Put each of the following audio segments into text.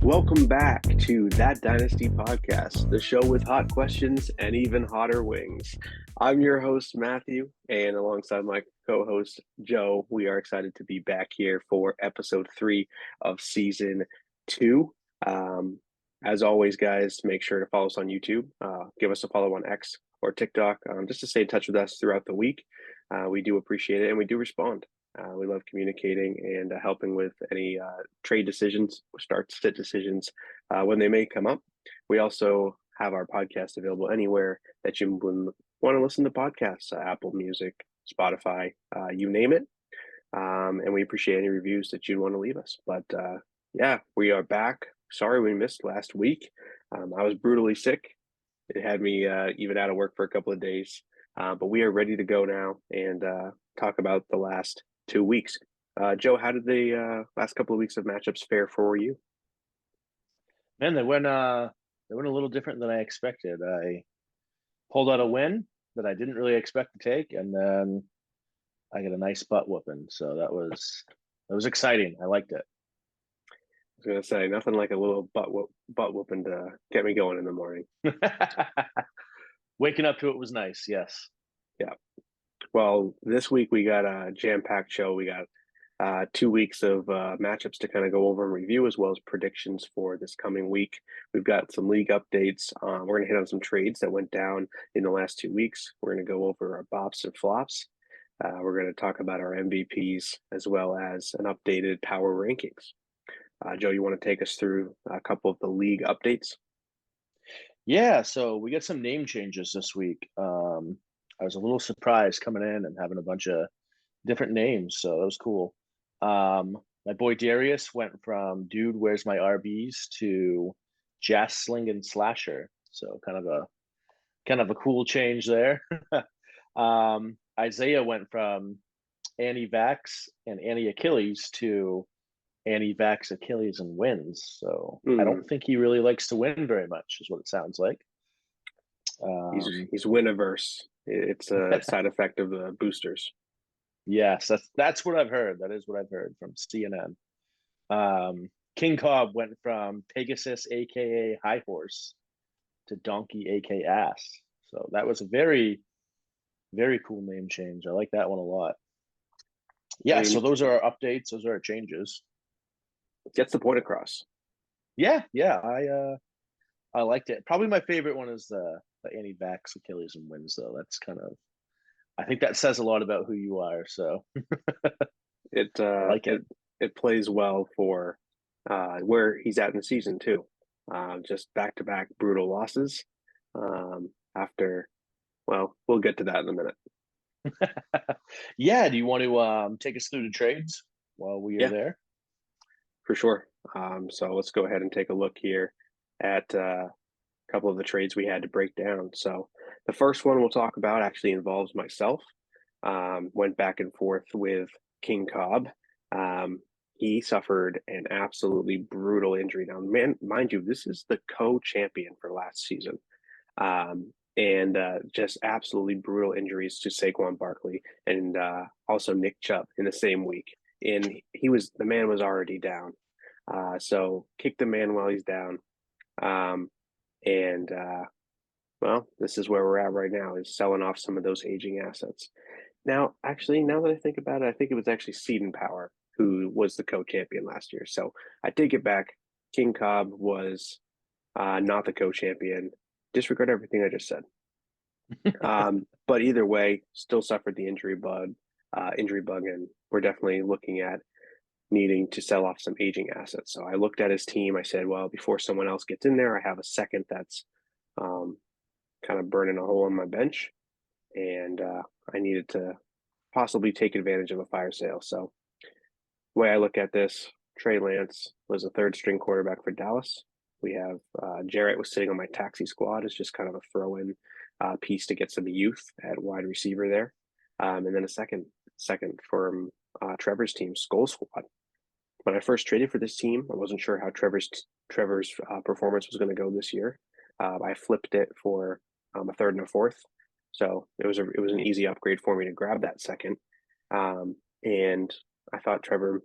Welcome back to That Dynasty podcast, the show with hot questions and even hotter wings. I'm your host, Matthew, and alongside my co host, Joe, we are excited to be back here for episode 3 of season 2. Um, as always, guys, make sure to follow us on YouTube, give us a follow on X or TikTok, just to stay in touch with us throughout the week. We do appreciate it and we do respond. We love communicating and helping with any trade decisions, start sit decisions when they may come up. We also have our podcast available anywhere that you want to listen to podcasts, Apple Music, Spotify, you name it. And we appreciate any reviews that you'd want to leave us. But yeah, we are back. Sorry we missed last week. I was brutally sick. It had me even out of work for a couple of days. But we are ready to go now and talk about the last 2 weeks. Joe, how did the last couple of weeks of matchups fare for you? Man, they went a little different than I expected. I pulled out a win that I didn't really expect to take, and then I got a nice butt whooping. So that was exciting. I liked it. I was gonna say nothing like a little butt whooping to get me going in the morning. Waking up to it was nice. Yes. Yeah. Well, this week we got a jam-packed show. We got 2 weeks of matchups to kind of go over and review, as well as predictions for this coming week. We've got some league updates. We're going to hit on some trades that went down in the last 2 weeks. We're going to go over our bops and flops. We're going to talk about our MVPs as well as an updated power rankings. Joe, you want to take us through a couple of the league updates? Yeah. So we got some name changes this week. I was a little surprised coming in and having a bunch of different names, so that was cool. My boy Darius went from "Dude, where's my RBs" to "Jazz Slinging Slasher," so kind of a cool change there. Isaiah went from Annie Vax and Annie Achilles to Annie Vax Achilles and wins. So I Mm, don't think he really likes to win very much, is what it sounds like. he's Um, he's win-averse. It's a side effect of the boosters. yes, that's what I've heard. That is what I've heard from CNN. King Cobb went from Pegasus, aka High Horse, to Donkey, aka Ass. So that was a very, very cool name change. I like that one a lot. I Yeah, so mean, those are our updates. Those are our changes. gets the point across. Yeah, I liked it. Probably my favorite one is the Annie Vax Achilles and wins though. That's kind of I think that says a lot about who you are. So It I uh, like it. it it plays well for where he's at in the season too. Just back-to-back brutal losses. After, well, we'll get to that in a minute. Yeah, do you want to take us through the trades while we are Yeah, there? for sure. So let's go ahead and take a look here at a couple of the trades we had to break down. So the first one we'll talk about actually involves myself. Went back and forth with King Cobb. Um, he suffered an absolutely brutal injury. Now, man, mind you, this is the co-champion for last season. And just absolutely brutal injuries to Saquon Barkley and also Nick Chubb in the same week. And the man was already down. So kick the man while he's down. Um, and well, this is where we're at right now, is selling off some of those aging assets. Now, actually, now that I think about it, I think it was actually Seed and Power who was the co-champion last year. So I take it back. King Cobb was not the co-champion. Disregard everything I just said. But either way, still suffered the injury bug, and we're definitely looking at needing to sell off some aging assets. So I looked at his team. I said, well, before someone else gets in there, I have a second that's um, kind of burning a hole on my bench, and I needed to possibly take advantage of a fire sale. So the way I look at this, Trey Lance was a third string quarterback for Dallas. We have Jarrett was sitting on my taxi squad as just kind of a throw in piece to get some youth at wide receiver there, and then a second from Trevor's team, Skull Squad. When I first traded for this team, I wasn't sure how Trevor's performance was going to go this year. I flipped it for a third and a fourth, so it was an easy upgrade for me to grab that second. And I thought Trevor,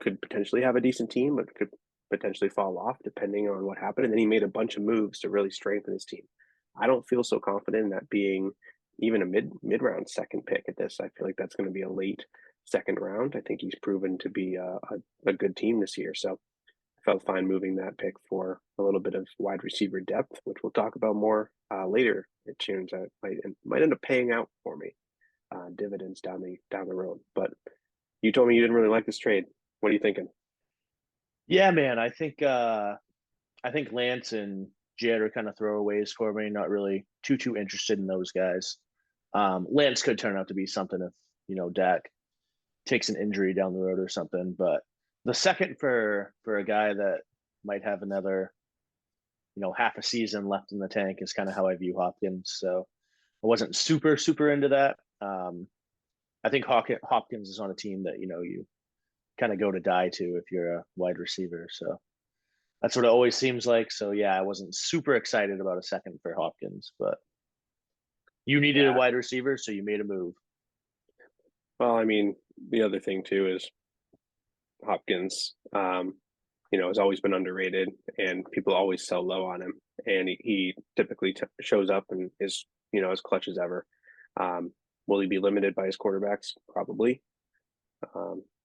could potentially have a decent team, but could potentially fall off depending on what happened. And then he made a bunch of moves to really strengthen his team. I don't feel so confident in that being even a mid round second pick at this. I feel like that's going to be a late second round. I think he's proven to be a good team this year. So I felt fine moving that pick for a little bit of wide receiver depth, which we'll talk about more later. It turns out might end up paying out for me dividends down the road. But you told me you didn't really like this trade. What are you thinking? Yeah, man. I think Lance and Jed are kind of throwaways for me. Not really too interested in those guys. Lance could turn out to be something if Dak takes an injury down the road or something. But the second for a guy that might have another half a season left in the tank is kind of how I view Hopkins. So I wasn't super into that. I think Hopkins is on a team that you kind of go to die to if you're a wide receiver. So that's what it always seems like. So yeah, I wasn't super excited about a second for Hopkins, but you needed a Yeah. wide receiver, so you made a move. Well, I mean, the other thing too is Hopkins, has always been underrated, and people always sell low on him. And he typically shows up and is, as clutch as ever. Will he be limited by his quarterbacks? Probably.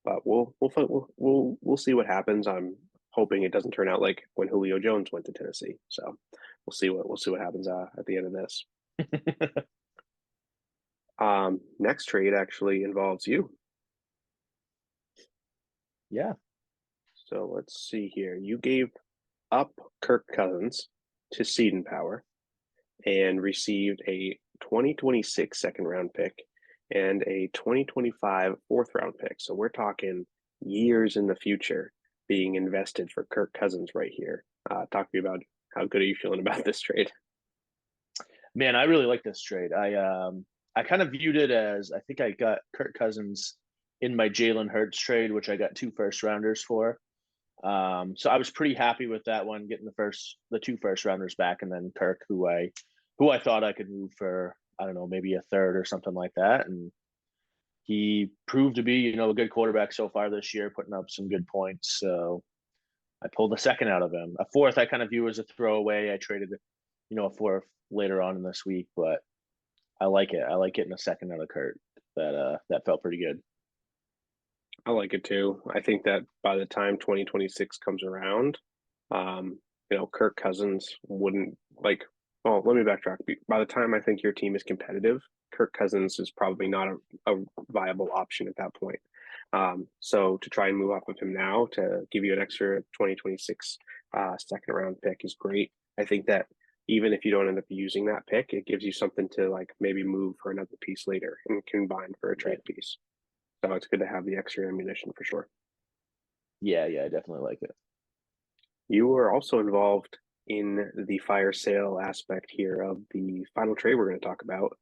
But we'll see what happens. I'm hoping it doesn't turn out like when Julio Jones went to Tennessee. So we'll see what happens at the end of this. Next trade actually involves you. Yeah. So let's see here. You gave up Kirk Cousins to Seed Power and received a 2026 second round pick and a 2025 fourth round pick. So we're talking years in the future being invested for Kirk Cousins right here. Talk to me about how good are you feeling about this trade? Man, I really like this trade. I kind of viewed it as I think I got Kirk Cousins in my Jalen Hurts trade, which I got 2 first rounders for. So I was pretty happy with that one, getting the 2 first rounders back, and then Kirk, who I thought I could move for, I don't know, maybe a third or something like that. And he proved to be, a good quarterback so far this year, putting up some good points. So I pulled a second out of him. A fourth I kind of view as a throwaway. I traded, a fourth later on in this week, but I like it. I like getting a second out of Kurt. That felt pretty good. I like it too. I think that by the time 2026 comes around, Kirk Cousins wouldn't like. Well, let me backtrack. By the time I think your team is competitive, Kirk Cousins is probably not a viable option at that point. So to try and move off of him now to give you an extra 2026 second round pick is great. I think that even if you don't end up using that pick, it gives you something to like maybe move for another piece later and combine for a trade piece. So it's good to have the extra ammunition for sure. Yeah, I definitely like it. You were also involved in the fire sale aspect here of the final trade we're going to talk about.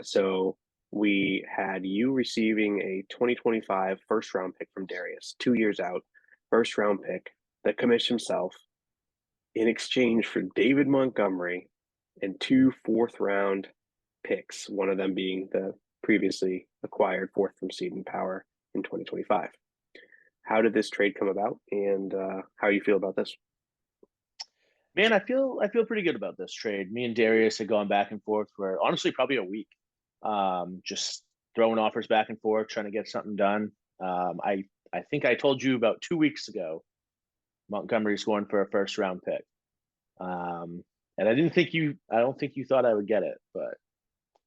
So we had you receiving a 2025 first round pick from Darius, 2 years out, first round pick, the commish himself, in exchange for David Montgomery and 2 fourth round picks, one of them being the previously acquired fourth from Seed and Power in 2025. How did this trade come about, and how you feel about this? Man, I feel pretty good about this trade. Me and Darius had gone back and forth for honestly probably a week. Just throwing offers back and forth, trying to get something done. I think I told you about 2 weeks ago Montgomery's going for a first round pick. And I don't think you thought I would get it, but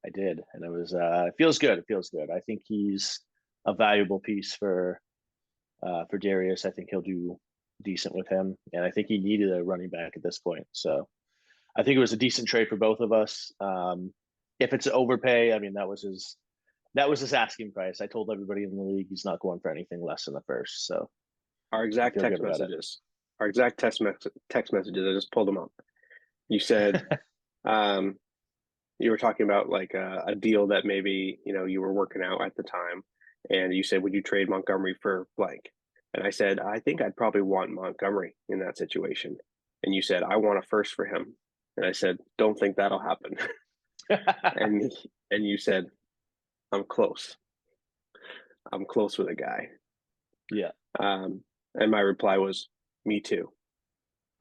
I did. And it feels good. It feels good. I think he's a valuable piece for Darius. I think he'll do decent with him. And I think he needed a running back at this point. So I think it was a decent trade for both of us. If it's overpay, I mean, that was his asking price. I told everybody in the league he's not going for anything less than the first. So Our I exact feel good text about it. messages. Our exact text messages. I just pulled them up. You said um, you were talking about like a deal that maybe you were working out at the time, and you said, "Would you trade Montgomery for blank?" And I said, "I think I'd probably want Montgomery in that situation." And you said, "I want a first for him." And I said, "Don't think that'll happen." and and you said, "I'm close. I'm close with a guy." Yeah. And my reply was, Me too.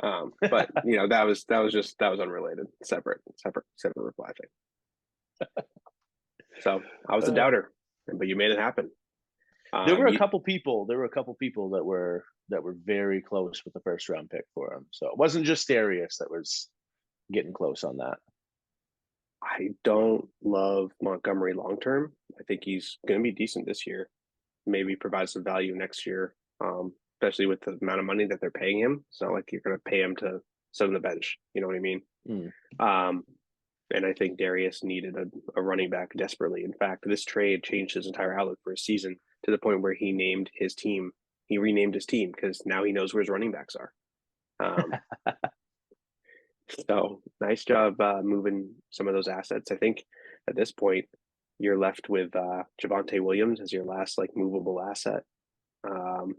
But that was unrelated, separate reply thing. So I was a Uh, doubter, but you made it happen. there were a You couple people. There were a couple people that were very close with the first round pick for him. So it wasn't just Darius that was getting close on that. I don't love Montgomery long term. I think he's going to be decent this year. Maybe provide some value next year, especially with the amount of money that they're paying him. It's not like you're going to pay him to sit on the bench. You know what I mean? Mm. Um, and I think Darius needed a running back desperately. In fact, this trade changed his entire outlook for his season to the point where he named his team. He renamed his team because now he knows where his running backs are. Um, so nice job moving some of those assets. I think at this point you're left with Javonte Williams as your last like movable asset. Um,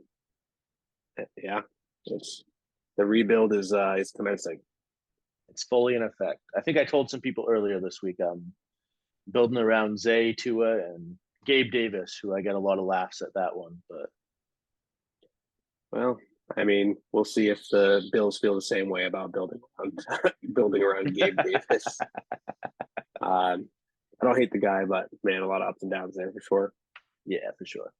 yeah, it's the rebuild is commencing. It's fully in effect. I think I told some people earlier this week. Building around Zay, Tua, and Gabe Davis, who I get a lot of laughs at that one. But Well, I mean, we'll see if the Bills feel the same way about building around building around Gabe Davis. I don't hate the guy, but man, a lot of ups and downs there for sure. yeah, for sure.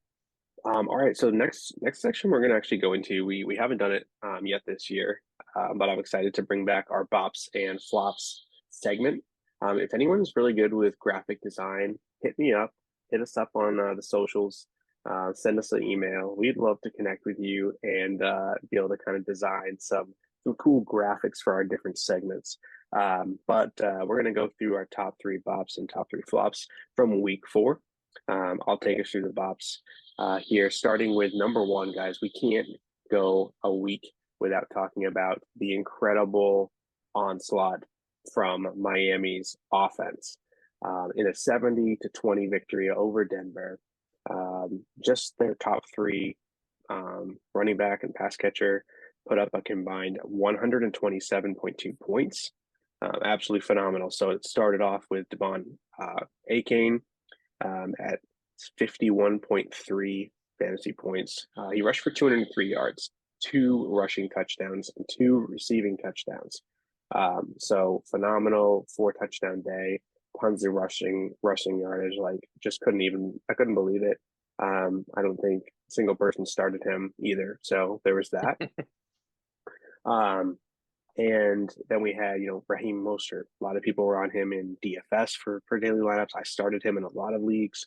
All right, so next section we're going to actually go into. We haven't done it yet this year, but I'm excited to bring back our bops and flops segment. If anyone's really good with graphic design, hit me up. Hit us up on the socials. Send us an email. We'd love to connect with you and be able to kind of design some cool graphics for our different segments. But we're going to go through our top three bops and top three flops from week 4. I'll take us through the bops here, starting with number 1, guys. We can't go a week without talking about the incredible onslaught from Miami's offense in a 70-20 victory over Denver. Just their top 3 running back and pass catcher put up a combined 127.2 points. Absolutely phenomenal. So it started off with Devon Achane at 51.3 fantasy points. He rushed for 203 yards, 2 rushing touchdowns, and 2 receiving touchdowns. So phenomenal 4 touchdown day, tons of rushing yardage. Like I couldn't believe it. I don't think a single person started him either. So there was that. Um, and then we had, Raheem Mostert. A lot of people were on him in DFS for daily lineups. I started him in a lot of leagues.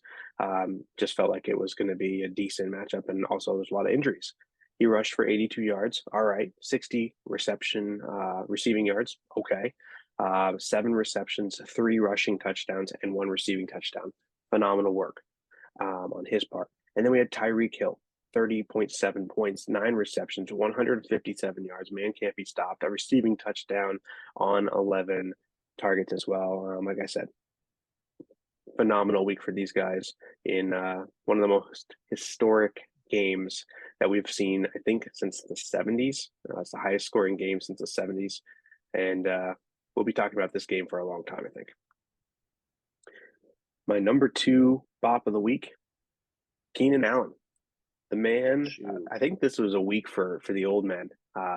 Just felt like it was going to be a decent matchup. And also there's a lot of injuries. He rushed for 82 yards. All right. 60 receiving yards. Okay. 7 receptions, 3 rushing touchdowns, and 1 receiving touchdown. Phenomenal work on his part. And then we had Tyreek Hill. 30.7 points, 9 receptions, 157 yards. Man can't be stopped. A receiving touchdown on 11 targets as well. Like I said, phenomenal week for these guys in one of the most historic games that we've seen, I think, since the 70s. It's the highest scoring game since the 70s. And we'll be talking about this game for a long time, I think. My number 2 bop of the week, Keenan Allen. The man, I think this was a week for the old man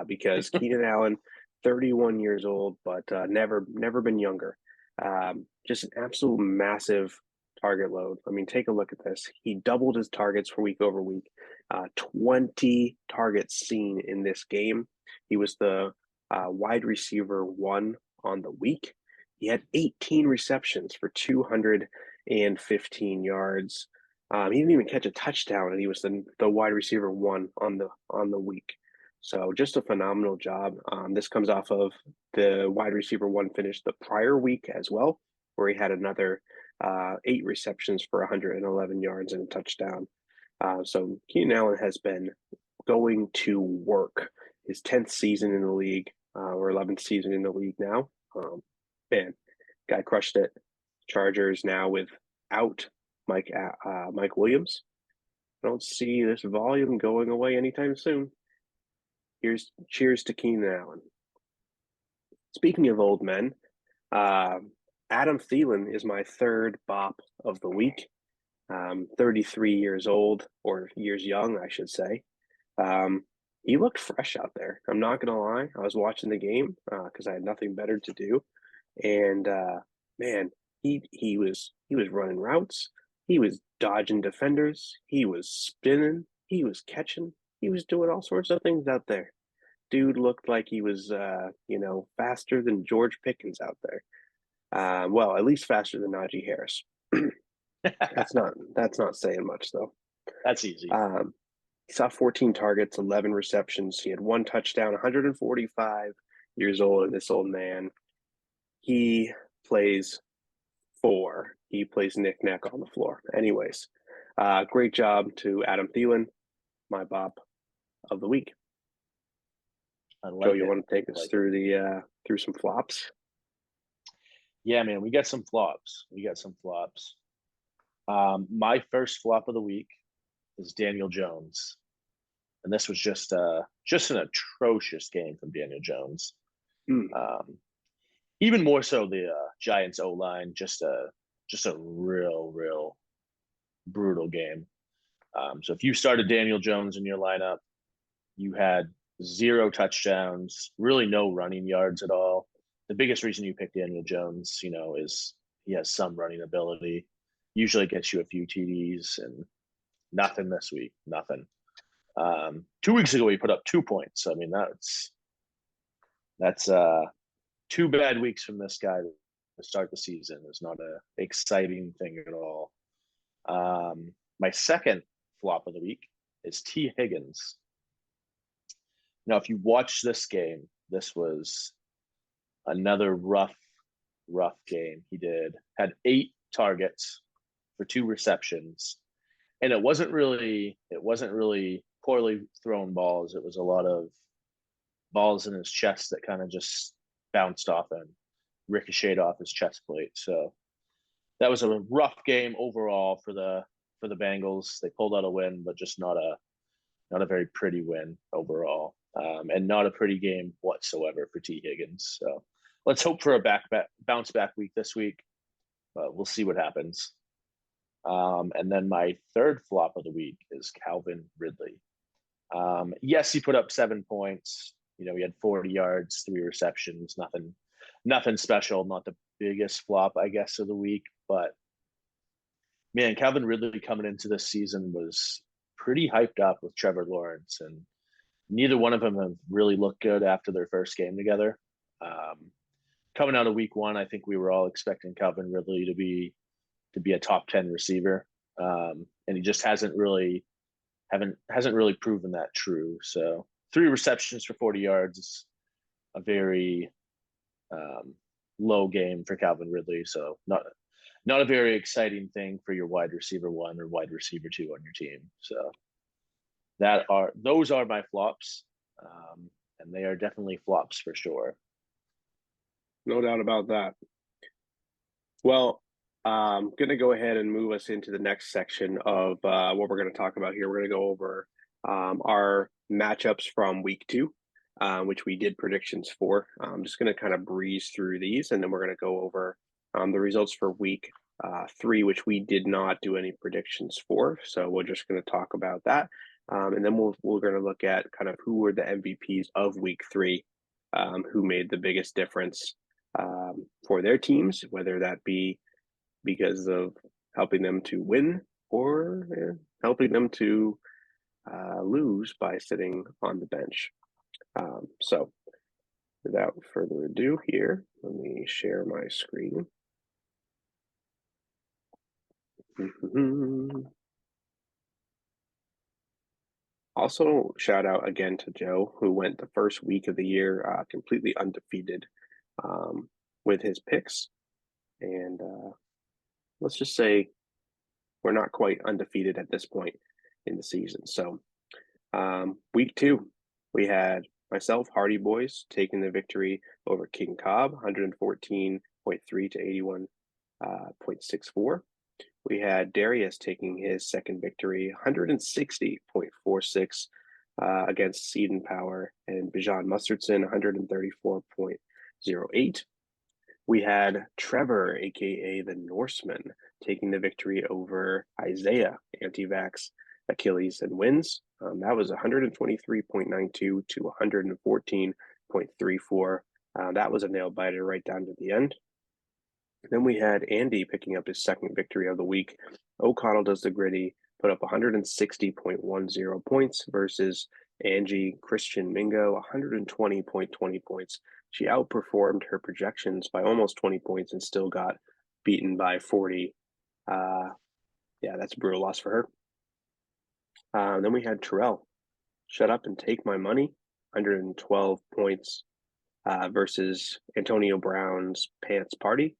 because Keenan Allen, 31 years old, but never been younger. Just an absolute massive target load. I mean, take a look at this. He doubled his targets for week over week. 20 targets seen in this game. He was the wide receiver 1 on the week. He had 18 receptions for 215 yards. He didn't even catch a touchdown, and he was the wide receiver 1 on the week. So just a phenomenal job. This comes off of the wide receiver 1 finish the prior week as well, where he had another 8 receptions for 111 yards and a touchdown. So Keenan Allen has been going to work. His 10th season in the league, or 11th season in the league now. Man, guy crushed it. Chargers now without Mike Williams. I don't see this volume going away anytime soon. Cheers to Keenan Allen. Speaking of old men, Adam Thielen is my 3rd bop of the week. 33 years old, or years young, I should say. he looked fresh out there. I'm not gonna lie. I was watching the game because I had nothing better to do, and man, he was running routes. He was dodging defenders. He was spinning. He was catching. He was doing all sorts of things out there. Dude looked like he was, faster than George Pickens out there. Well, at least faster than Najee Harris. That's not saying much though. That's easy. Um, he saw 14 targets, 11 receptions. He had one touchdown. 145 years old, and this old man. He plays four. He plays knick-knack on the floor. Anyways, great job to Adam Thielen, my Bob of the week. I Joe, like you it. want to take I us like it. through some flops? Yeah, man, we got some flops. We got some flops. My first flop of the week is Daniel Jones, and this was just an atrocious game from Daniel Jones. Mm. Um, Even more so the Giants O line, just a real brutal game. So if you started Daniel Jones in your lineup, you had zero touchdowns, really no running yards at all. The biggest reason you pick Daniel Jones, is he has some running ability. Usually gets you a few TDs and nothing this week, nothing. 2 weeks ago he put up 2 points. I mean that's 2 bad weeks from this guy to start the season. Is not a exciting thing at all. My second flop of the week is T. Higgins. Now, if you watch this game, this was another rough game. He had 8 targets for 2 receptions, and it wasn't really poorly thrown balls. It was a lot of balls in his chest that kind of just bounced off and ricocheted off his chest plate. So that was a rough game overall for the Bengals. They pulled out a win, but just not a very pretty win overall, and not a pretty game whatsoever for T. Higgins. So let's hope for a bounce back week this week, but we'll see what happens. And then my third flop of the week is Calvin Ridley. Yes, he put up 7 points. He had 40 yards, 3 receptions, nothing special, not the biggest flop, I guess, of the week. But man, Calvin Ridley coming into this season was pretty hyped up with Trevor Lawrence, and neither one of them have really looked good after their first game together. Coming out of week one, I think we were all expecting Calvin Ridley to be a top 10 receiver, and he just hasn't really proven that true. So 3 receptions for 40 yards is a very low game for Calvin Ridley. So not a very exciting thing for your wide receiver one or wide receiver two on your team. So those are my flops, and they are definitely flops for sure. No doubt about that. Well, I'm going to go ahead and move us into the next section of what we're going to talk about here. We're going to go over our matchups from week two, which we did predictions for. I'm just going to kind of breeze through these, and then we're going to go over the results for week three, which we did not do any predictions for. So we're just going to talk about that. And then we're going to look at kind of who were the MVPs of week three, who made the biggest difference for their teams, whether that be because of helping them to win or helping them to lose by sitting on the bench. So without further ado here, let me share my screen. Also, shout out again to Joe, who went the first week of the year completely undefeated with his picks. And let's just say we're not quite undefeated at this point in the season. So, week two, we had myself, Hardy Boys, taking the victory over King Cobb, 114.3 to 81.64. We had Darius taking his second victory, 160.46 against Seed Power, and Bijan Mustardson, 134.08. We had Trevor, aka the Norseman, taking the victory over Isaiah Antivax, Achilles and wins. That was 123.92 to 114.34. That was a nail biter right down to the end. Then we had Andy picking up his second victory of the week. O'Connell does the gritty, put up 160.10 points versus Angie Christian Mingo, 120.20 points. She outperformed her projections by almost 20 points and still got beaten by 40. Yeah, that's a brutal loss for her. Then we had Terrell, shut up and take my money, 112 points versus Antonio Brown's pants party,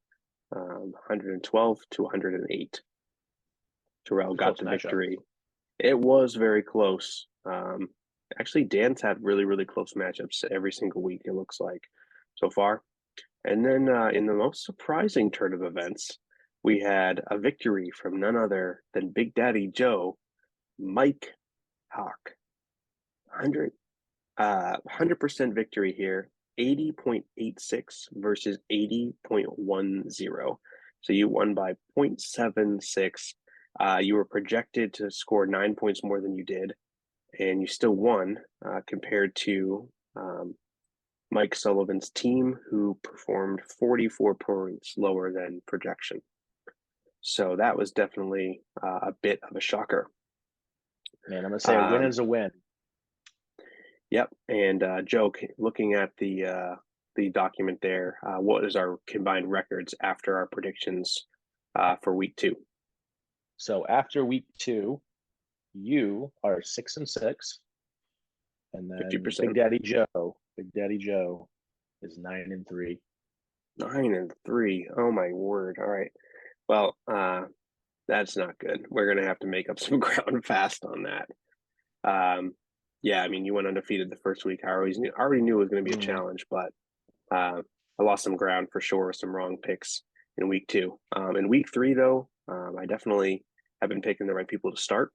112 to 108. Terrell got the victory. It was very close. Actually, Dan's had really, really close matchups every single week, it looks like, so far. And then in the most surprising turn of events, we had a victory from none other than Big Daddy Joe, Mike Hawk. 100% victory here, 80.86 versus 80.10. So you won by 0.76. You were projected to score 9 points more than you did, and you still won compared to Mike Sullivan's team, who performed 44 points lower than projection. So that was definitely a bit of a shocker. Man, I'm going to say a win is a win. Yep. And Joe, looking at the document there, what is our combined records after our predictions for week 2? So after week 2, you are 6-6, and then 50%. Big Daddy Joe is 9-3. 9-3. Oh my word! All right. Well, that's not good. We're gonna have to make up some ground fast on that. Yeah, I mean, you went undefeated the first week. I already knew it was going to be a challenge, but I lost some ground for sure with some wrong picks in week 2. In week 3, though, I definitely have been picking the right people to start.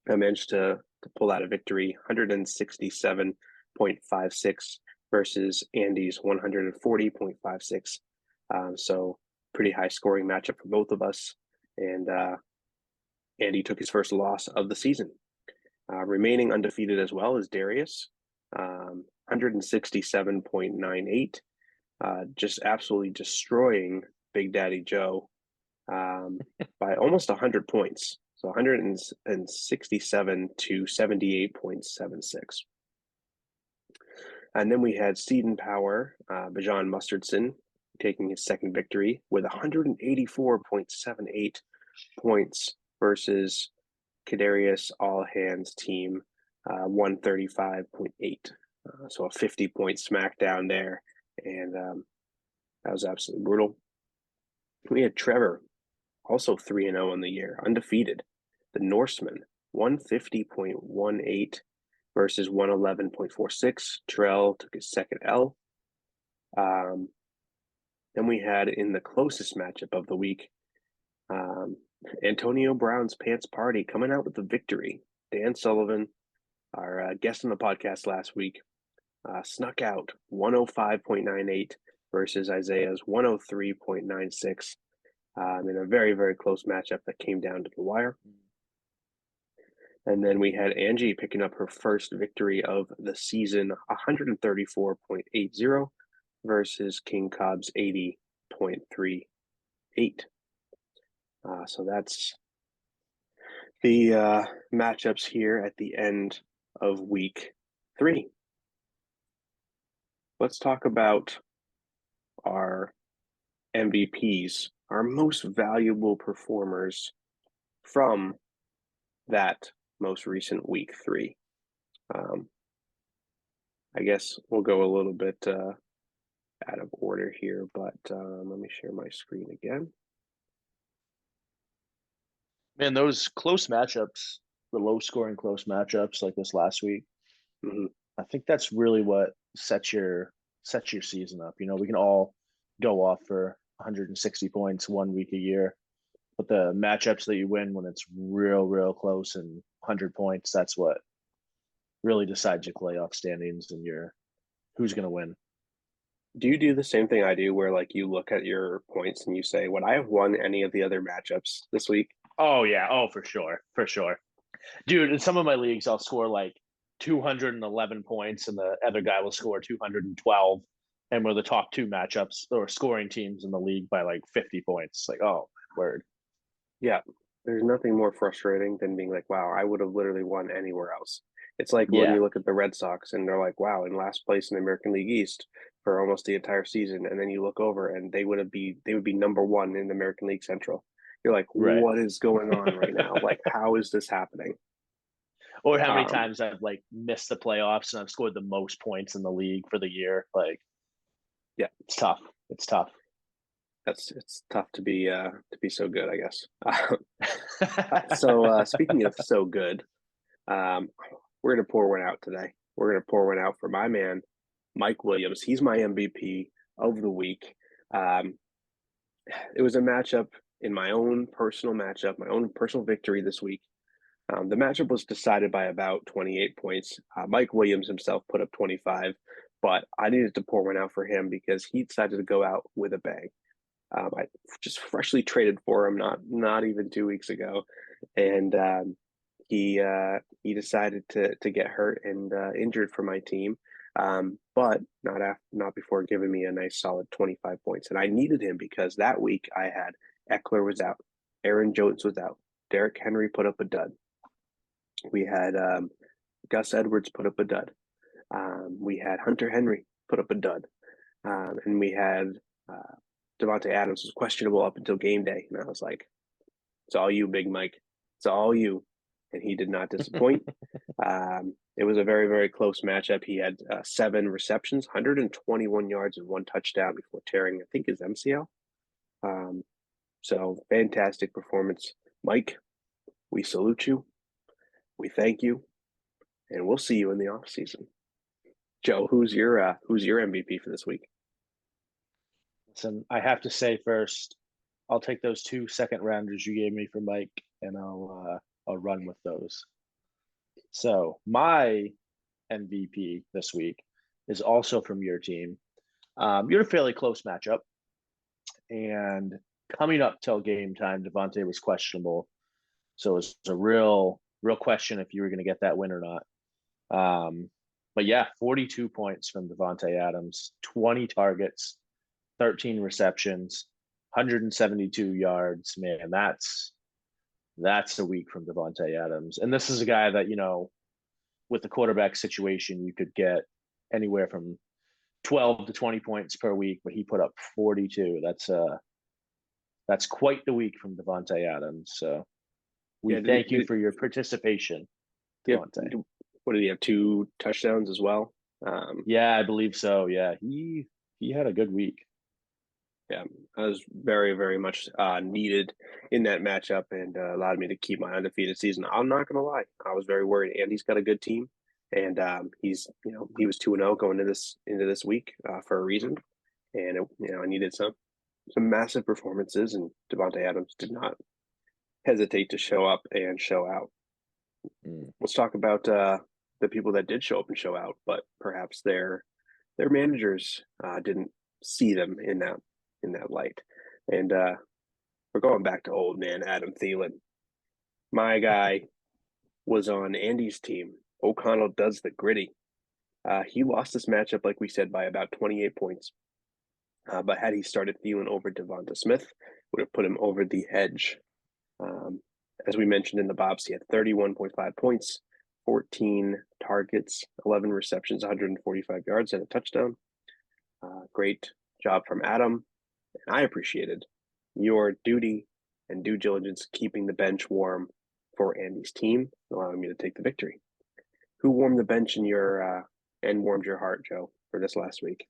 I managed to pull out a victory, 167.56 versus Andy's 140.56. So pretty high scoring matchup for both of us. And Andy took his first loss of the season. Remaining undefeated as well is Darius, 167.98, just absolutely destroying Big Daddy Joe by almost 100 points. So 167 to 78.76. And then we had Seed Power, Bajan Mustardson, taking his second victory with 184.78 points versus Kadarius All Hands team, 135.8. So a 50-point smackdown there. And that was absolutely brutal. We had Trevor, also 3-0 on the year, undefeated. The Norseman, 150.18 versus 111.46. Terrell took his second L. Then we had in the closest matchup of the week, Antonio Brown's pants party coming out with the victory. Dan Sullivan, our guest on the podcast last week, snuck out 105.98 versus Isaiah's 103.96 in a very, very close matchup that came down to the wire. And then we had Angie picking up her first victory of the season, 134.80 versus King Cobb's 80.38. So that's the matchups here at the end of week 3. Let's talk about our MVPs, our most valuable performers from that most recent week 3. I guess we'll go a little bit out of order here, but let me share my screen again. Man, those close matchups, the low-scoring close matchups like this last week, I think that's really what sets your season up. You know, we can all go off for 160 points 1 week a year, but the matchups that you win when it's real close and 100 points, that's what really decides your playoff standings and who's going to win. Do you do the same thing I do where like you look at your points and you say, would I have won any of the other matchups this week? Oh yeah. Oh, for sure. Dude, in some of my leagues, I'll score like 211 points, and the other guy will score 212, and we're the top two matchups or scoring teams in the league by like 50 points. Like, oh, word. Yeah, there's nothing more frustrating than being like, wow, I would have literally won anywhere else. It's like when Yeah, you look at the Red Sox and they're like, wow, in last place in the American League East for almost the entire season, and then you look over and they would be number one in the American League Central. You're like, right. what is going on right now? Like, how is this happening? Or how many Um, times I've like missed the playoffs and I've scored the most points in the league for the year. Like, yeah, it's tough. It's tough. it's tough to be so good, I guess. Speaking of so good, um, we're gonna pour one out today. We're gonna pour one out for my man, Mike Williams. He's my MVP of the week. Um, it was a matchup in my own personal matchup, my own personal victory this week. The matchup was decided by about 28 points. Mike Williams himself put up 25, but I needed to pour one out for him because he decided to go out with a bang. I just freshly traded for him not even 2 weeks ago, and he decided to get hurt and injured for my team, but not before giving me a nice solid 25 points. And I needed him because that week I had Eckler was out, Aaron Jones was out, Derrick Henry put up a dud. We had Gus Edwards put up a dud. We had Hunter Henry put up a dud, and we had uh, Devontae Adams was questionable up until game day, and I was like, "It's all you, Big Mike. It's all you." And he did not disappoint. It was a very, very close matchup. He had 7 receptions, 121 yards, and 1 touchdown before tearing, I think, his MCL. Um, so fantastic performance, Mike. We salute you. We thank you, and we'll see you in the off season. Joe, who's your MVP for this week? Listen, I have to say first, I'll take those 2 second rounders you gave me for Mike, and I'll run with those. So my MVP this week is also from your team. You had a fairly close matchup, and coming up till game time, Devontae was questionable, so it was a real question if you were going to get that win or not. But yeah, 42 points from Devontae Adams, 20 targets, 13 receptions, 172 yards. Man, that's a week from Devontae Adams. And this is a guy that, with the quarterback situation, you could get anywhere from 12 to 20 points per week, but he put up 42. That's quite the week from Devontae Adams. So we Yeah, thank you for your participation, he have, Devontae. what did he have? 2 touchdowns as well. Yeah, I believe so. Yeah, he had a good week. Yeah, I was very, very much needed in that matchup and allowed me to keep my undefeated season. I'm not going to lie, I was very worried. Andy's got a good team, and he was 2-0 going into this week for a reason, and I needed some massive performances, and Devontae Adams did not hesitate to show up and show out. Mm. Let's talk about the people that did show up and show out, but perhaps their managers didn't see them in that light. And we're going back to old man Adam Thielen. My guy was on Andy's team. O'Connell does the gritty. He lost this matchup, like we said, by about 28 points. But had he started Thielen over Devonta Smith, would have put him over the edge. Um, as we mentioned in the Bobs, he had 31.5 points, 14 targets, 11 receptions, 145 yards, and a touchdown. Great job from Adam. And I appreciated your duty and due diligence keeping the bench warm for Andy's team, allowing me to take the victory. Who warmed the bench in your and warmed your heart, Joe, for this last week?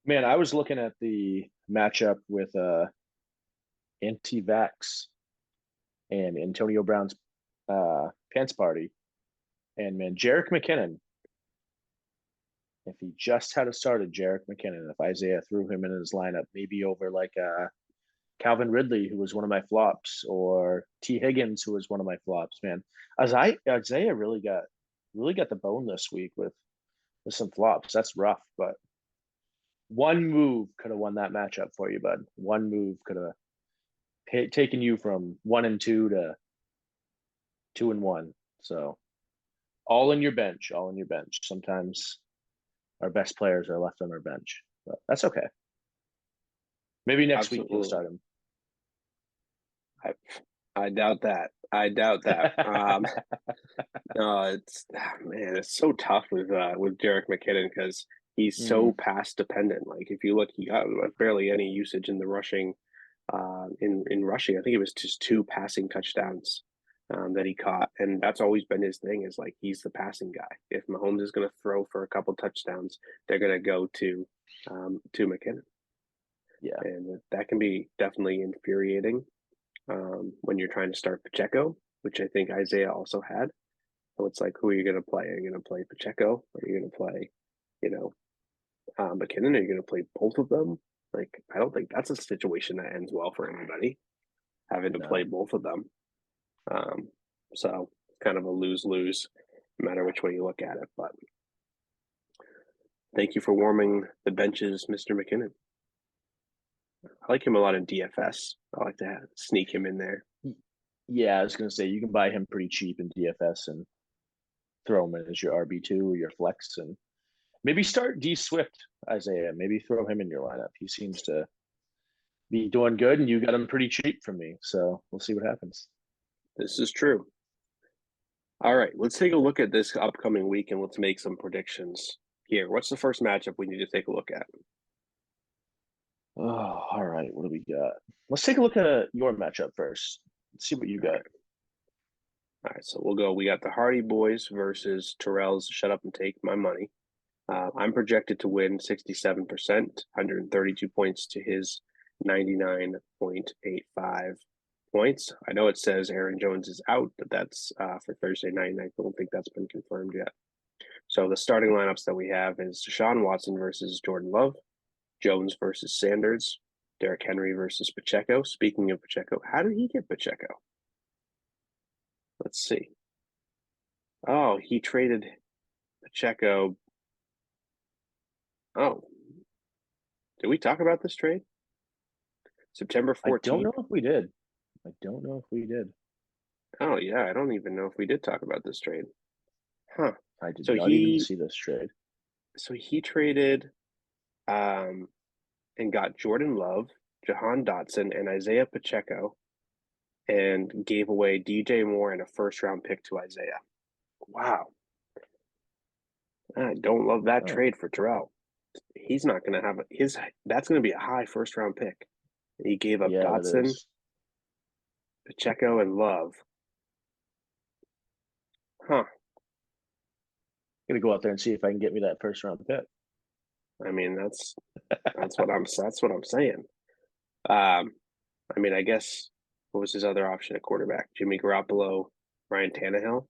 Man, I was looking at the matchup with anti-vax and Antonio Brown's pants party. And man, Jerick McKinnon, if he just had started Jerick McKinnon, if Isaiah threw him in his lineup, maybe over like Calvin Ridley, who was one of my flops, or T. Higgins, who was one of my flops, man. Isaiah really got the bone this week with some flops. That's rough, but one move could have won that matchup for you, bud. One move could have taken you from 1-2 to 2-1. So all in your bench, all in your bench. Sometimes our best players are left on our bench, but that's okay. Maybe next week you'll Absolutely. start him. I I doubt that. I doubt that. No, man, it's so tough with Jerick McKinnon because he's so Mm, pass dependent. Like if you look, he got barely any usage in the rushing. In rushing, I think it was just two passing touchdowns that he caught, and that's always been his thing. Is like he's the passing guy. If Mahomes is going to throw for a couple touchdowns, they're going to go to McKinnon, yeah, and that can be definitely infuriating when you're trying to start Pacheco, which I think Isaiah also had. So it's like, who are you going to play? Are you going to play Pacheco? Are you going to play, you know, McKinnon? Are you going to play both of them? Like, I don't think that's a situation that ends well for anybody having to play no. both of them. Um, so it's kind of a lose lose, no matter which way you look at it. But thank you for warming the benches, Mr. McKinnon. I like him a lot in DFS. I like to sneak him in there. Yeah, I was gonna say you can buy him pretty cheap in DFS and throw him in as your RB2 or your flex, and maybe start D Swift Isaiah. Maybe throw him in your lineup. He seems to be doing good, and you got him pretty cheap from me. So we'll see what happens. This is true. All right, let's take a look at this upcoming week and let's make some predictions here. What's the first matchup we need to take a look at? Oh, all right. What do we got? Let's take a look at your matchup first. Let's see what you All got. right. All right, so we'll go. We got the Hardy Boys versus Terrell's Shut Up and Take My Money. I'm projected to win 67%, 132 points to his 99.85 points. I know it says Aaron Jones is out, but that's for Thursday night, and I don't think that's been confirmed yet. So the starting lineups that we have is Deshaun Watson versus Jordan Love, Jones versus Sanders, Derrick Henry versus Pacheco. Speaking of Pacheco, how did he get Pacheco? Let's see. Oh, he traded Pacheco. Oh, did we talk about this trade? September I don't 14th. know if we did. I don't know if we did. Oh, yeah, I don't even know if we did talk about this trade. Huh. I did So not even he see this trade. so he traded um and got Jordan Love, Jahan Dotson, and Isaiah Pacheco and gave away DJ Moore and a first round pick to Isaiah. Wow. I don't love that Oh, trade for Terrell. He's not gonna have his that's gonna be a high first round pick. He gave up yeah, that Dotson, is. Pacheco, and Love. Huh. Gonna go out there and see if I can get me that first round pick. I mean, that's what I'm saying. Um, I mean, I guess what was his other option at quarterback? Jimmy Garoppolo, Ryan Tannehill.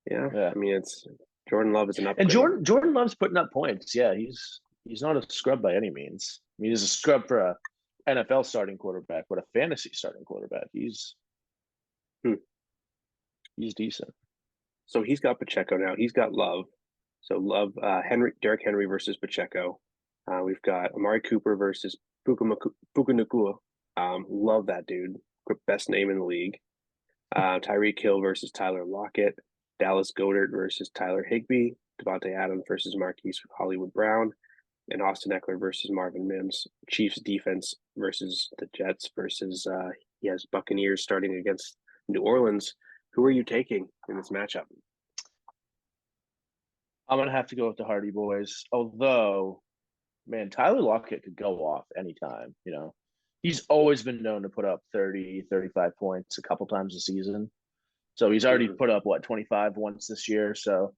Yeah, Yeah. I mean, it's Jordan Love is an And upgrade. Jordan loves putting up points. Yeah, he's not a scrub by any means. I mean, he's a scrub for a NFL starting quarterback, but a fantasy starting quarterback. Hmm. He's decent. So he's got Pacheco now. He's got Love. So Love, Derrick Henry versus Pacheco. We've got Amari Cooper versus Puka Nakua. Love that dude. Best name in the league. Tyreek Hill versus Tyler Lockett, Dallas Goedert versus Tyler Higbee, Devontae Adams versus Marquise Hollywood Brown, and Austin Eckler versus Marvin Mims. Chiefs defense versus the Jets versus he has Buccaneers starting against New Orleans. Who are you taking in this matchup? I'm gonna have to go with the Hardy Boys. Although, man, Tyler Lockett could go off anytime. He's always been known to put up 30, 35 points a couple times a season. So he's already Mm, put up what 25 once this year. So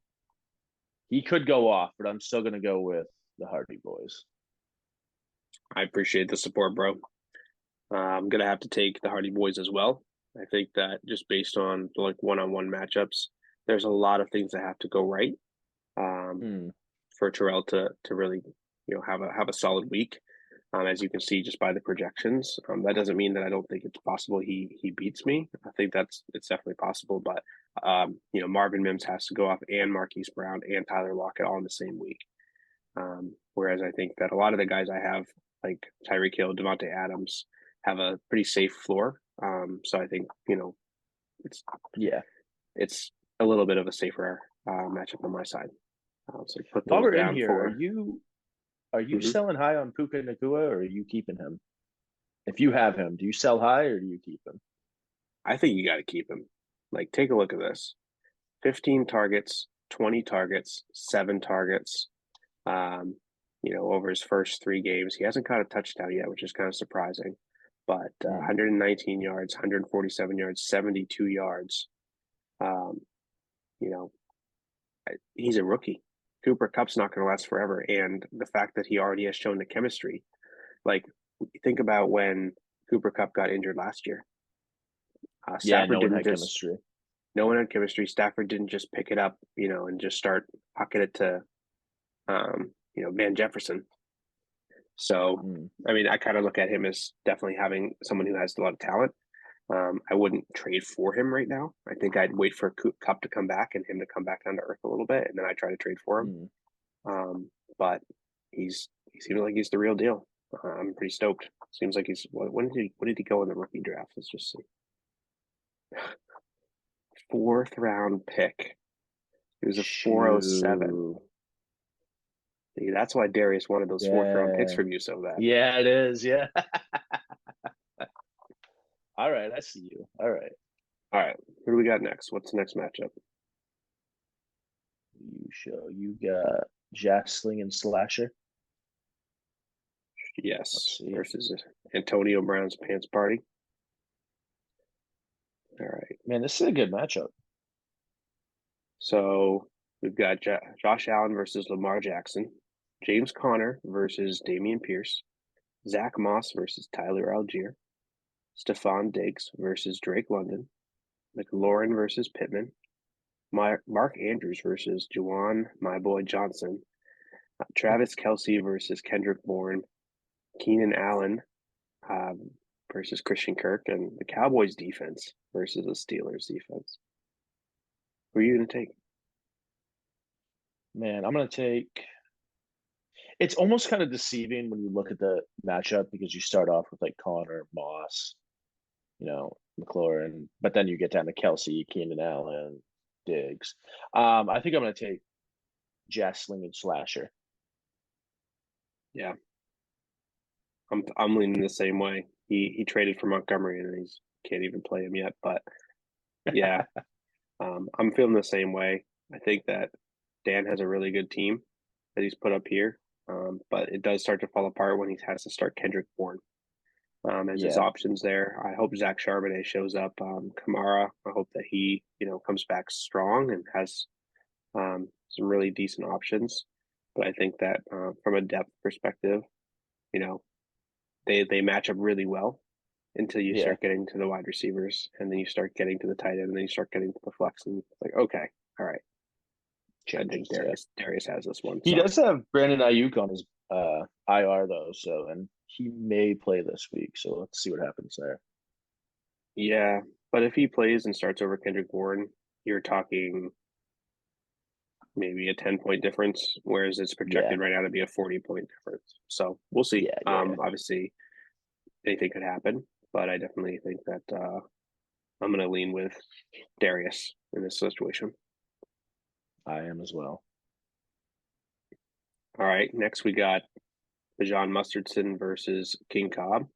he could go off, but I'm still gonna go with the Hardy Boys. I appreciate the support, bro. I'm gonna have to take the Hardy Boys as well. I think that just based on like one-on-one matchups, there's a lot of things that have to go right. Um, Hmm. for Terrell to really have a solid week. As you can see just by the projections, that doesn't mean that I don't think it's possible he beats me. I think it's definitely possible, but Marvin Mims has to go off and Marquise Brown and Tyler Lockett all in the same week. Whereas I think that a lot of the guys I have like Tyreek Hill, Devontae Adams have a pretty safe floor. So I think it's Yeah. it's a little bit of a safer matchup on my side. So put While those we're in down here, for. are you Mhm. selling high on Puka Nakua, or are you keeping him? If you have him, do you sell high or do you keep him? I think you got to keep him. Like, take a look at this: 15 targets, 20 targets, 7 targets. Um, over his first 3 games, he hasn't caught a touchdown yet, which is kind of surprising. But Hmm. 119 yards, 147 yards, 72 yards. Um, you know, he's a rookie. Cooper Cup's not going to last forever, and the fact that he already has shown the chemistry. Like, think about when Cooper Cup got injured last year. Yeah, Stafford no one didn't had just chemistry. No one had chemistry. Stafford didn't just pick it up, and just start hucking it to, Van Jefferson. So, Mm. I mean, I kind of look at him as definitely having someone who has a lot of talent. I wouldn't trade for him right now. I think I'd wait for Cup to come back and him to come back down to earth a little bit, and then I try to trade for him. Mm. But he seems like he's the real deal. I'm pretty stoked. Seems like he's what did he go in the rookie draft? Let's just see. Fourth round pick. He was a 407. Shoo. See, that's why Darius wanted those fourth round picks Yeah. from you so bad. Yeah, it is. Yeah. All right, I see you. All right. All right, who do we got next? What's the next matchup? You got Jastling and Slasher. Let's Yes, see. versus Antonio Brown's pants party. All right, Man, this is a good matchup. so we've got Josh Allen versus Lamar Jackson, James Conner versus Damian Pierce, Zach Moss versus Tyler Algier, Stephon Diggs versus Drake London, McLaurin versus Pittman, Mark Andrews versus Juwan, my boy Johnson, Travis Kelce versus Kendrick Bourne, Keenan Allen um, versus Christian Kirk, and the Cowboys defense versus the Steelers defense. Who are you going to take? Man, I'm gonna take. It's almost kind of deceiving when you look at the matchup because you start off with like Connor, Moss, McLaurin, but then you get down to Kelsey, Keenan Allen, Diggs. I think I'm gonna take Jastling and Slasher. Yeah, I'm leaning the same way. He traded for Montgomery and he's can't even play him yet. But yeah, I'm feeling the same way. I think that Dan has a really good team that he's put up here, but it does start to fall apart when he has to start Kendrick Bourne as his Yeah, options there. I hope Zach Charbonnet shows up. Kamara, I hope that he comes back strong and has some really decent options. But I think that from a depth perspective, you know, they match up really well until you yeah, start getting to the wide receivers, and then you start getting to the tight end, and then you start getting to the flex, and it's like, okay, all right, I think changes. Yeah, Darius has this one. he So does have Brandon Ayuk on his IR though, so and he may play this week. So let's see what happens there. yeah, but if he plays and starts over Kendrick Bourne, you're talking maybe a 10-point difference, whereas it's Yeah, projected right now to be a 40-point difference. So we'll see. yeah, yeah. Obviously, anything could happen, but I definitely think that I'm going to lean with Darius in this situation. I am as well. All right, next we got John Mustardson versus King Cobb.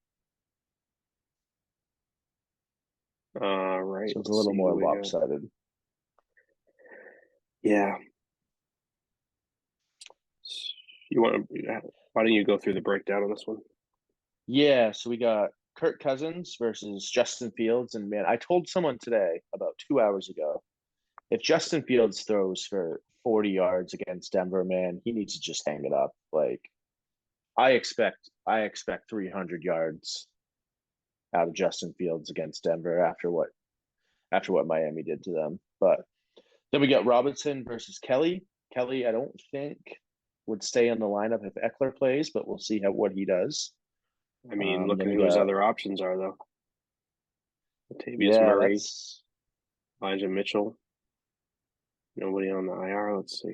All right, So it's a let's little see more who we got. lopsided. Yeah, you want to? Why don't you go through the breakdown on this one? Yeah, so we got Kirk Cousins versus Justin Fields. And man, I told someone today about 2 hours ago, if Justin Fields throws for 40 yards against Denver, man, he needs to just hang it up. Like I expect 300 yards out of Justin Fields against Denver after what Miami did to them. But then we got Robinson versus Kelly. Kelly, I don't think would stay in the lineup if Eckler plays, but we'll see what he does. I mean, look Then at we who his got other options are, though. Latavius yeah, Murray, that's Elijah Mitchell. Nobody on the IR. Let's see.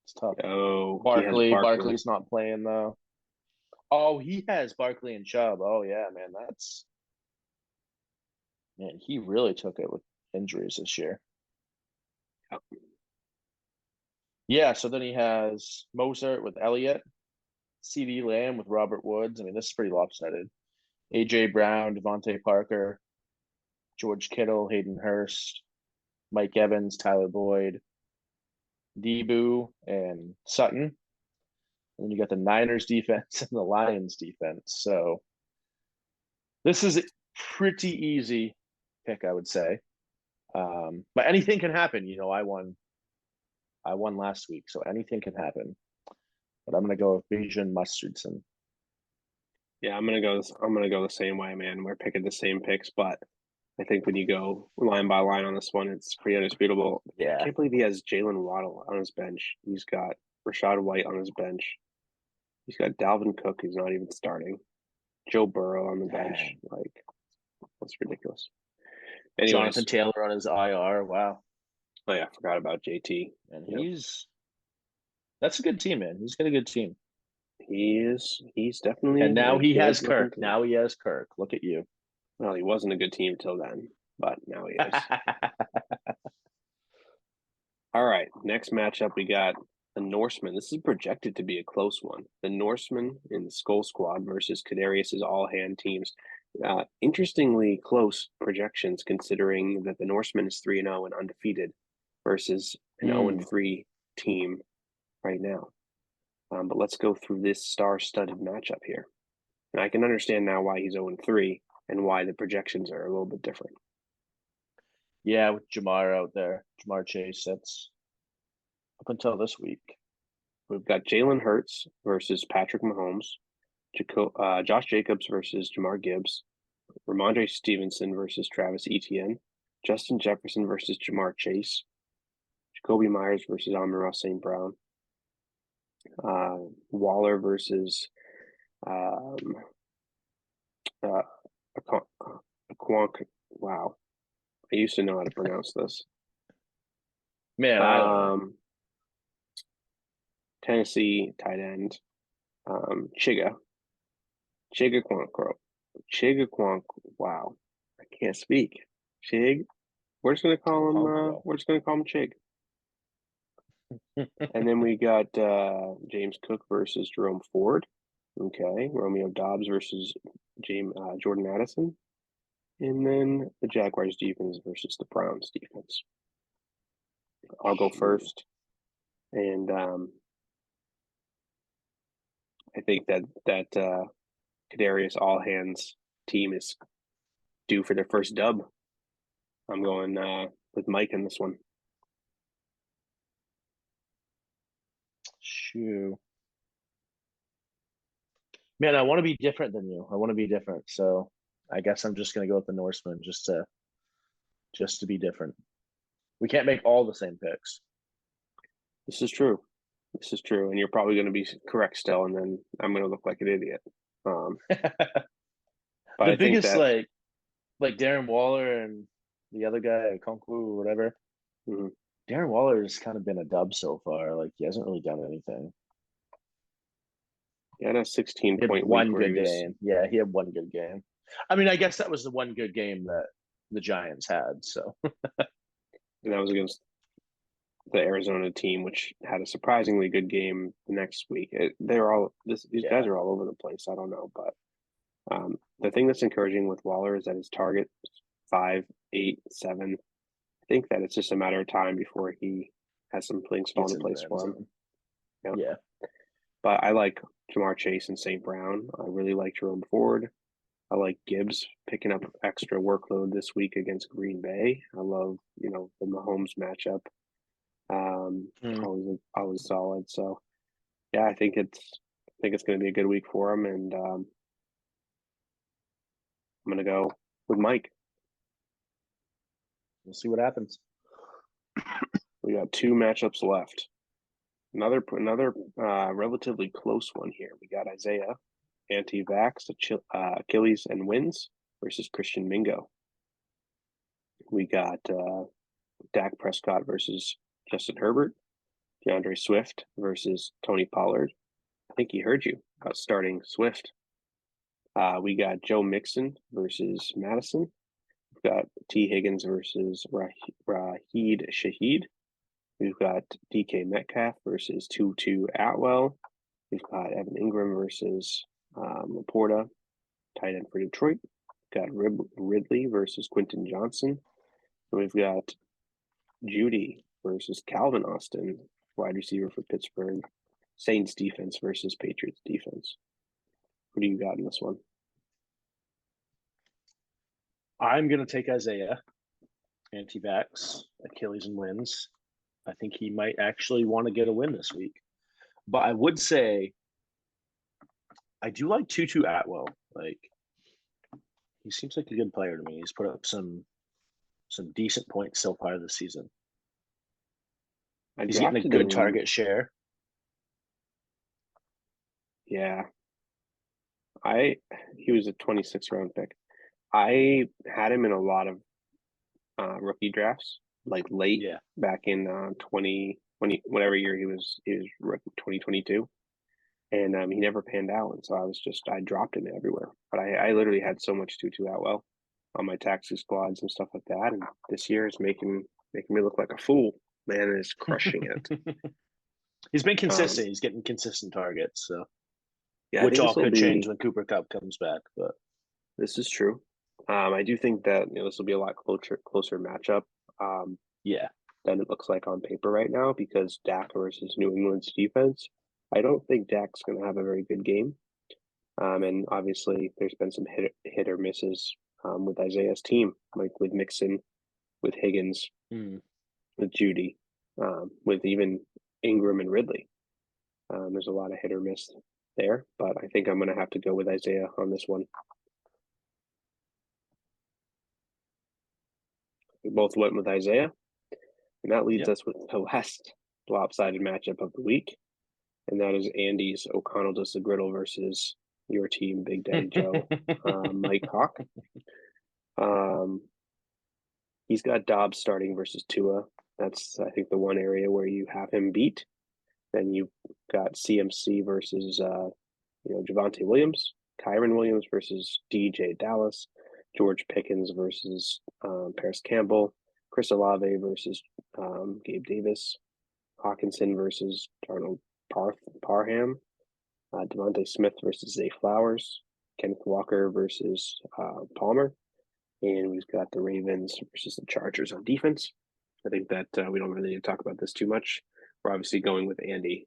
it's tough. Oh, he has Barkley, Barkley. Barkley's not playing though. Oh, he has Barkley and Chubb. Oh yeah, man, he really took it with injuries this year. Yep. Yeah, so then he has Mozart with Elliott, CD Lamb with Robert Woods. I mean, this is pretty lopsided. AJ Brown, Devontae Parker, George Kittle, Hayden Hurst, Mike Evans, Tyler Boyd, Debo, and Sutton. And then you got the Niners defense and the Lions defense. So this is a pretty easy pick, I would say. But anything can happen. I won last week, so anything can happen. But I'm gonna go with Bijan Mustardson. Yeah, I'm gonna go. I'm gonna go the same way, man. We're picking the same picks, but I think when you go line by line on this one, it's pretty undisputable. I Yeah. can't believe he has Jalen Waddle on his bench. He's got Rashad White on his bench. He's got Dalvin Cook, who's not even starting. Joe Burrow on the bench. Dang. Like, that's ridiculous. Jonathan Anyways, Taylor on his IR. Wow. oh yeah, I forgot about JT. And Yep. that's a good team, man. He's got a good team. He's definitely And now a he has good looking Kirk. team. Now he has Kirk. Look at you. Well, he wasn't a good team till then, but now he is. All right, next matchup we got the Norsemen. This is projected to be a close one. The Norsemen in the Skull Squad versus Kadarius's all hand teams. Interestingly close projections considering that the Norseman is 3-0 and undefeated versus an 0-3 team right now. But let's go through this star-studded matchup here. And I can understand now why he's 0-3 and why the projections are a little bit different. Yeah, with Jamar out there, Jamar Chase. That's up until this week. We've got Jalen Hurts versus Patrick Mahomes, Josh Jacobs versus Jamar Gibbs, Ramondre Stevenson versus Travis Etienne, Justin Jefferson versus Jamar Chase, Jacoby Myers versus Amon-Ra St. Brown, Waller versus Aquank. Wow, I used to know how to pronounce this. Man, I don't know. Tennessee tight end, Chiga Quankro. Chig Quank. Wow, I can't speak. Chig. We're just gonna call him. We're just gonna call him Chig. And then we got James Cook versus Jerome Ford. Okay, Romeo Dobbs versus Jordan Addison, and then the Jaguars defense versus the Browns defense. I'll go first, and I think that Kadarius All Hands team is due for their first dub. I'm going with Mike in this one. Shoo. Man, I want to be different than you. I want to be different. So I guess I'm just gonna go with the Norseman just to be different. We can't make all the same picks. This is true. This is true, and you're probably going to be correct still, and then I'm going to look like an idiot. But the biggest like Darren Waller and the other guy, Konkwu or whatever. Mm-hmm. Darren Waller has kind of been a dub so far. Like he hasn't really done anything. He had a 16-point one good game. Yeah, he had one good game. I mean, I guess that was the one good game that the Giants had. So and that was against the Arizona team, which had a surprisingly good game the next week. These guys are all over the place. I don't know, but the thing that's encouraging with Waller is that his target 5, 8, 7. I think that it's just a matter of time before he has some things fall into place for him. Yeah. But I like Jamar Chase and St. Brown. I really like Jerome Ford. I like Gibbs picking up extra workload this week against Green Bay. I love, the Mahomes matchup. Always solid. So yeah, I think it's going to be a good week for him, and I'm going to go with Mike. We'll see what happens. We got 2 matchups left. Another relatively close one here. We got Isaiah, anti-vax, Achilles and wins versus Christian Mingo. We got Dak Prescott versus Justin Herbert, DeAndre Swift versus Tony Pollard. I think he heard you about starting Swift. We got Joe Mixon versus Madison, got T. Higgins versus Raheed Shaheed. We've got DK Metcalf versus Tutu Atwell. We've got Evan Ingram versus Laporta, tight end for Detroit. We've got Ridley versus Quentin Johnson. And we've got Judy versus Calvin Austin, wide receiver for Pittsburgh. Saints defense versus Patriots defense. Who do you got in this one? I'm going to take Isaiah, anti-vax, Achilles and wins. I think he might actually want to get a win this week. But I would say I do like Tutu Atwell. Like, he seems like a good player to me. He's put up some decent points so far this season. He's getting a good target share. Yeah. He was a 26th round pick. I had him in a lot of rookie drafts, like late back in 2020, whatever year he was rookie, 2022. And he never panned out. And so I dropped him everywhere. But I literally had so much Tutu Atwell on my taxi squads and stuff like that. And this year is making me look like a fool. Man is crushing it. He's been consistent. He's getting consistent targets. So, yeah, which all could change when Cooper Kupp comes back. But this is true. I do think that this will be a lot closer matchup. Than it looks like on paper right now, because Dak versus New England's defense. I don't think Dak's going to have a very good game. And obviously, there's been some hit or misses with Isaiah's team, like with Mixon, with Higgins, with Judy, with even Ingram and Ridley. There's a lot of hit or miss there, but I think I'm going to have to go with Isaiah on this one. We both went with Isaiah, and that leads us with the last lopsided matchup of the week, and that is Andy's O'Connell Does the Griddle versus your team, Big Daddy Joe, Mike Hawk. He's got Dobbs starting versus Tua. That's, I think, the one area where you have him beat. Then you've got CMC versus, Javonte Williams, Kyron Williams versus DJ Dallas, George Pickens versus Paris Campbell, Chris Olave versus Gabe Davis, Hawkinson versus Darnold Parham, Devontae Smith versus Zay Flowers, Kenneth Walker versus Palmer, and we've got the Ravens versus the Chargers on defense. I think that we don't really need to talk about this too much. We're obviously going with Andy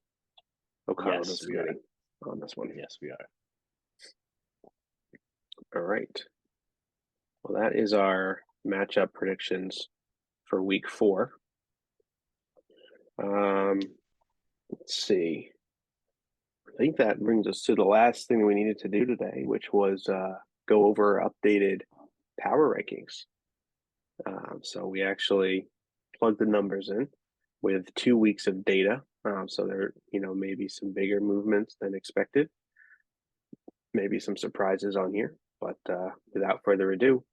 O'Connell on this one. Yes, we are. All right. Well, that is our matchup predictions for week 4. Let's see. I think that brings us to the last thing we needed to do today, which was go over updated power rankings. So we actually plugged the numbers in with 2 weeks of data. So there, maybe some bigger movements than expected, maybe some surprises on here. But without further ado,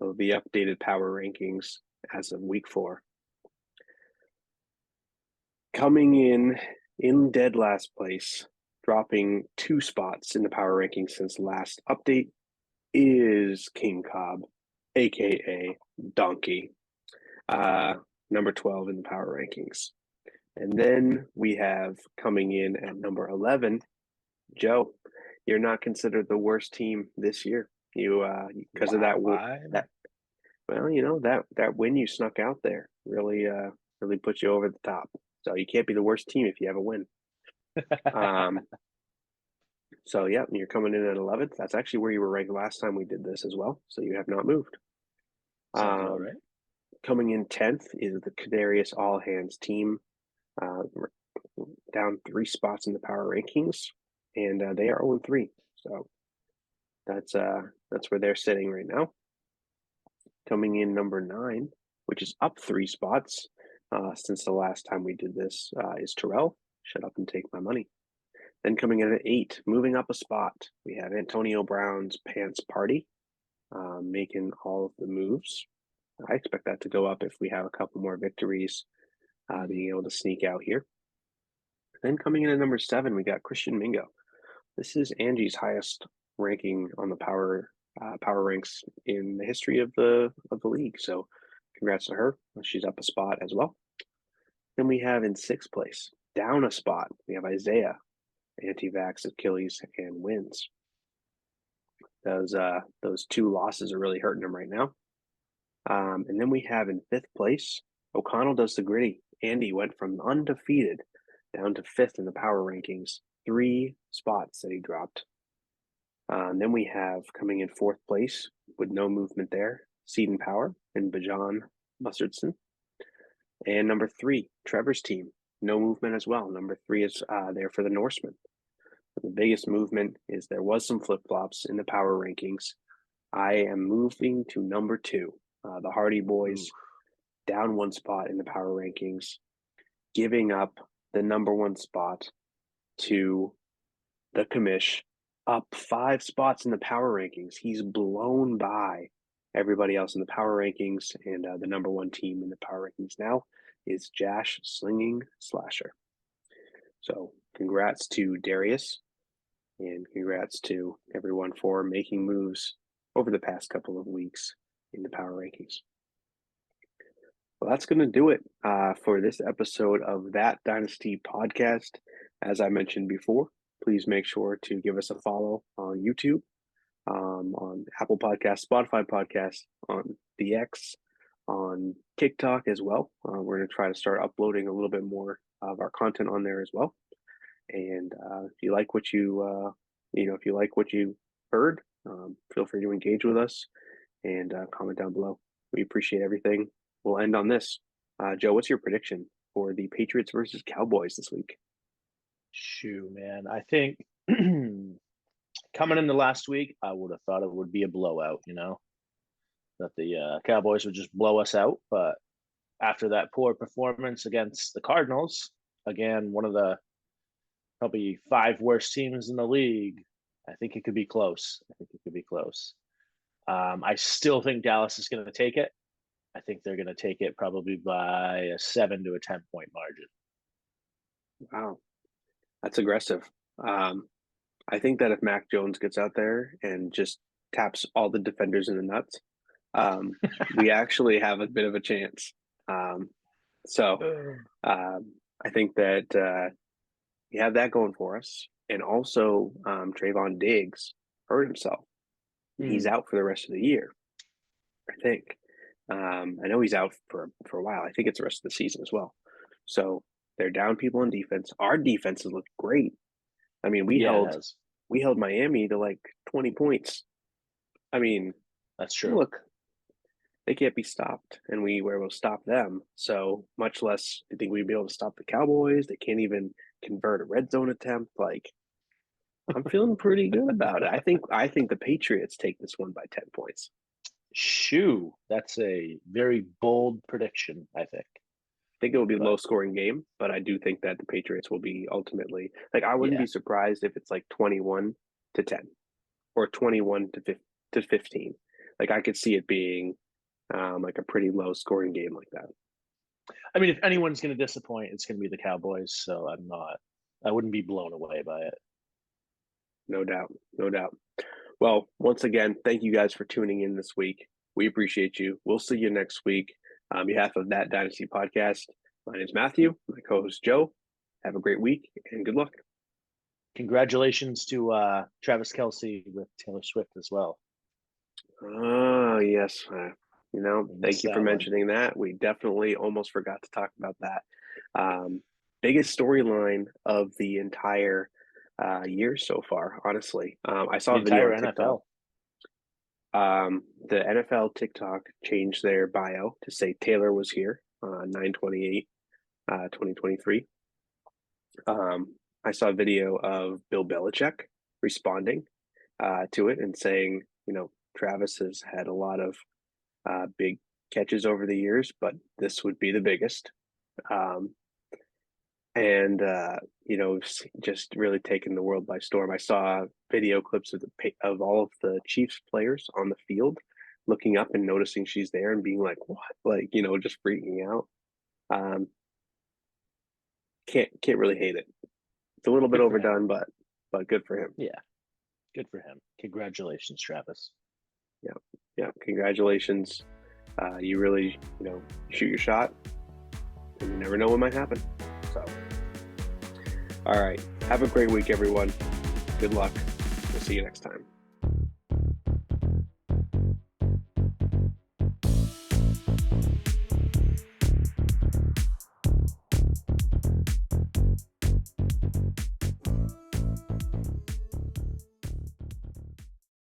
it'll be updated power rankings as of week 4. Coming in dead last place, dropping 2 spots in the power rankings since last update, is King Cobb, aka Donkey, number 12 in the power rankings. And then we have coming in at number 11, Joe. You're not considered the worst team this year. You because of that that win you snuck out there really put you over the top. So you can't be the worst team if you have a win. So yeah, you're coming in at 11th. That's actually where you were ranked last time we did this as well. So you have not moved. Right. Coming in 10th is the Kadarius All Hands team, down 3 spots in the power rankings, and they are 0-3. So that's where they're sitting right now. Coming in number 9, which is up 3 spots since the last time we did this, is Terrell. Shut up and take my money. Then coming in at 8, moving up a spot, we have Antonio Brown's Pants Party, making all of the moves. I expect that to go up if we have a couple more victories, being able to sneak out here. Then coming in at number 7, we got Christian Mingo. This is Angie's highest ranking on the power power ranks in the history of the league. So, congrats to her. She's up a spot as well. Then we have in sixth place, down a spot, we have Isaiah, anti-vax Achilles and wins. Those two losses are really hurting him right now. And then we have in fifth place, O'Connell does the gritty. Andy went from undefeated down to fifth in the power rankings, 3 spots that he dropped. And then we have coming in fourth place with no movement there, Seed and Power and Bajan Mustardson. And number 3, Trevor's team, no movement as well. Number 3 is there for the Norsemen. The biggest movement is there was some flip-flops in the power rankings. I am moving to number 2. The Hardy Boys down 1 spot in the power rankings, giving up the number 1 spot to the commish, up 5 spots in the power rankings. He's blown by everybody else in the power rankings, and the number 1 team in the power rankings now is Jash Slinging Slasher. So congrats to Darius, and congrats to everyone for making moves over the past couple of weeks in the power rankings. Well, that's going to do it for this episode of That Dynasty podcast. As I mentioned before, please make sure to give us a follow on YouTube, on Apple Podcasts, Spotify Podcasts, on the X, on TikTok as well. We're going to try to start uploading a little bit more of our content on there as well. And if you like what if you like what you heard, feel free to engage with us and comment down below. We appreciate everything. We'll end on this. Joe, what's your prediction for the Patriots versus Cowboys this week? Shoo, man. I think coming into last week, I would have thought it would be a blowout, that the Cowboys would just blow us out. But after that poor performance against the Cardinals, again, one of the probably 5 worst teams in the league, I think it could be close. I still think Dallas is going to take it. I think they're going to take it probably by a 7 to a 10-point margin. Wow, that's aggressive. I think that if Mac Jones gets out there and just taps all the defenders in the nuts, we actually have a bit of a chance. I think that we have that going for us. And also, Trayvon Diggs hurt himself. He's out for the rest of the year, I think. I know he's out for a while. I think it's the rest of the season as well. So they're down people on defense. Our defenses look great. I mean, we held Miami to like 20 points. I mean, that's true. Look, they can't be stopped, and we were able to stop them. So much less, I think we'd be able to stop the Cowboys. They can't even convert a red zone attempt. Like, I'm feeling pretty good about it. I think the Patriots take this one by 10 points. Shoo, that's a very bold prediction, I think. I think it will be a low-scoring game, but I do think that the Patriots will be ultimately like I wouldn't be surprised if it's like 21-10 or 21 to 15. Like I could see it being like a pretty low-scoring game like that. I mean, if anyone's going to disappoint, it's going to be the Cowboys. So I wouldn't be blown away by it. No doubt. Well, once again, thank you guys for tuning in this week. We appreciate you. We'll see you next week. On behalf of That Dynasty podcast, my name is Matthew, my co-host Joe. Have a great week and good luck. Congratulations to Travis Kelce with Taylor Swift as well. Oh, yes. Thank you for mentioning that. We definitely almost forgot to talk about that. Biggest storyline of the entire year so far, honestly. I saw a video on TikTok. The NFL TikTok changed their bio to say Taylor was here, 9/28, 2023. I saw a video of Bill Belichick responding to it and saying, Travis has had a lot of big catches over the years, but this would be the biggest. Just really taken the world by storm. I saw video clips of all of the Chiefs players on the field looking up and noticing she's there and being like, what? Like, just freaking out. Can't really hate it. It's a little bit overdone, but good for him. Yeah. Good for him. Congratulations, Travis. Yeah, yeah. Congratulations. You really, shoot your shot, and you never know what might happen. So, all right. Have a great week, everyone. Good luck. We'll see you next time.